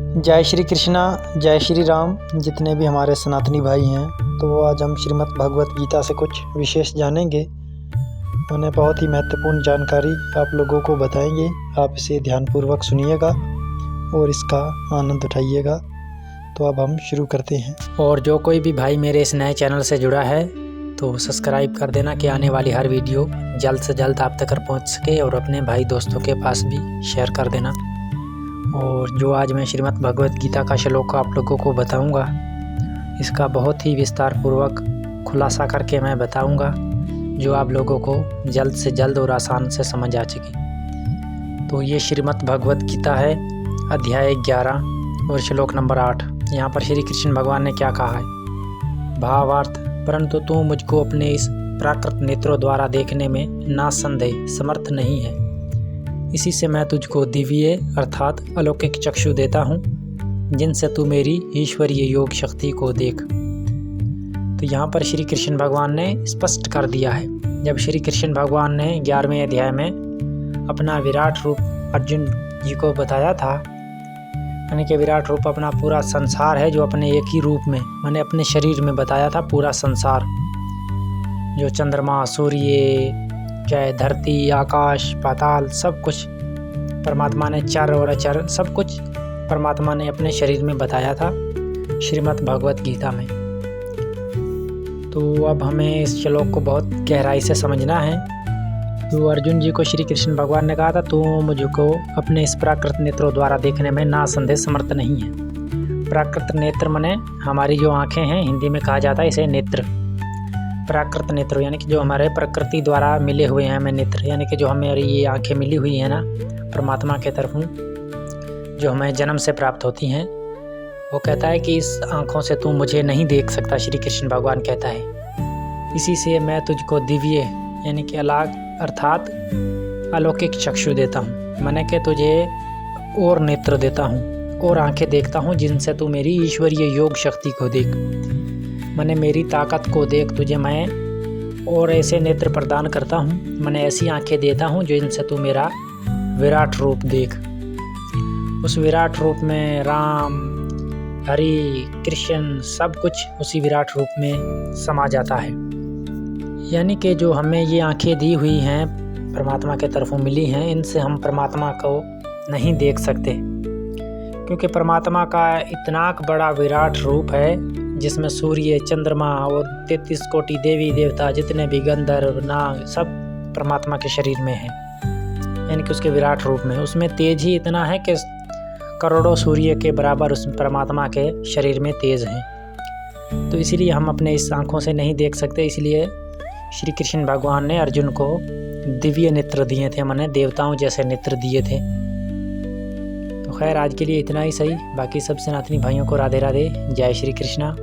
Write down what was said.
जय श्री कृष्णा, जय श्री राम। जितने भी हमारे सनातनी भाई हैं, तो आज हम श्रीमद् भगवत गीता से कुछ विशेष जानेंगे। उन्हें बहुत ही महत्वपूर्ण जानकारी आप लोगों को बताएंगे। आप इसे ध्यानपूर्वक सुनिएगा और इसका आनंद उठाइएगा। तो अब हम शुरू करते हैं। और जो कोई भी भाई मेरे इस नए चैनल से जुड़ा है तो सब्सक्राइब कर देना कि आने वाली हर वीडियो जल्द से जल्द आप तक पहुंच सके, और अपने भाई दोस्तों के पास भी शेयर कर देना। और जो आज मैं श्रीमद् भगवत गीता का श्लोक आप लोगों को बताऊंगा, इसका बहुत ही विस्तार पूर्वक खुलासा करके मैं बताऊंगा, जो आप लोगों को जल्द से जल्द और आसान से समझ आ सके। तो ये श्रीमद् भगवत गीता है, अध्याय 11 और श्लोक नंबर 8। यहाँ पर श्री कृष्ण भगवान ने क्या कहा है? भावार्थ: परंतु तू मुझको अपने इस प्राकृत नेत्रों द्वारा देखने में नासंदेह समर्थ नहीं है। इसी से मैं तुझको दिव्य अर्थात अलौकिक चक्षु देता हूँ, जिनसे तू मेरी ईश्वरीय योग शक्ति को देख। तो यहाँ पर श्री कृष्ण भगवान ने स्पष्ट कर दिया है। जब श्री कृष्ण भगवान ने 11वें अध्याय में अपना विराट रूप अर्जुन जी को बताया था, यानी कि विराट रूप अपना पूरा संसार है, जो अपने एक ही रूप में मैंने अपने शरीर में बताया था। पूरा संसार, जो चंद्रमा, सूर्य, चाहे धरती, आकाश, पाताल, सब कुछ परमात्मा ने, चर और अचर सब कुछ परमात्मा ने अपने शरीर में बताया था श्रीमद् भगवत गीता में। तो अब हमें इस श्लोक को बहुत गहराई से समझना है। तो अर्जुन जी को श्री कृष्ण भगवान ने कहा था, तो मुझको अपने इस प्राकृत नेत्रों द्वारा देखने में नासंदेह समर्थ नहीं है। प्राकृत नेत्र माने हमारी जो आँखें हैं, हिंदी में कहा जाता है इसे नेत्र। प्राकृत नेत्र यानी कि जो हमारे प्रकृति द्वारा मिले हुए हैं हमें नेत्र, यानी कि जो हमारी ये आँखें मिली हुई हैं ना परमात्मा के तरफों, जो हमें जन्म से प्राप्त होती हैं। वो कहता है कि इस आँखों से तू मुझे नहीं देख सकता। श्री कृष्ण भगवान कहता है, इसी से मैं तुझको दिव्य यानी कि अलग अर्थात अलौकिक चक्षु देता हूँ। मैंने कि तुझे और नेत्र देता हूँ और आंखें देखता हूँ, जिनसे तू मेरी ईश्वरीय योग शक्ति को देख। मैंने मेरी ताकत को देख, तुझे मैं और ऐसे नेत्र प्रदान करता हूँ। मैंने ऐसी आंखें देता हूँ जो इनसे तू मेरा विराट रूप देख। उस विराट रूप में राम, हरि, कृष्ण सब कुछ उसी विराट रूप में समा जाता है। यानी कि जो हमें ये आंखें दी हुई हैं परमात्मा के तरफों मिली हैं, इनसे हम परमात्मा को नहीं देख सकते, क्योंकि परमात्मा का इतना बड़ा विराट रूप है, जिसमें सूर्य, चंद्रमा और 33 कोटि देवी देवता, जितने भी गंधर्व, नाग, सब परमात्मा के शरीर में हैं। यानी कि उसके विराट रूप में उसमें तेज ही इतना है कि करोड़ों सूर्य के बराबर उस परमात्मा के शरीर में तेज हैं। तो इसीलिए हम अपने इस आँखों से नहीं देख सकते। इसलिए श्री कृष्ण भगवान ने अर्जुन को दिव्य नेत्र दिए थे, माने देवताओं जैसे नेत्र दिए थे। तो खैर आज के लिए इतना ही सही। बाकी सब सनातनी भाइयों को राधे राधे, जय श्री कृष्णा।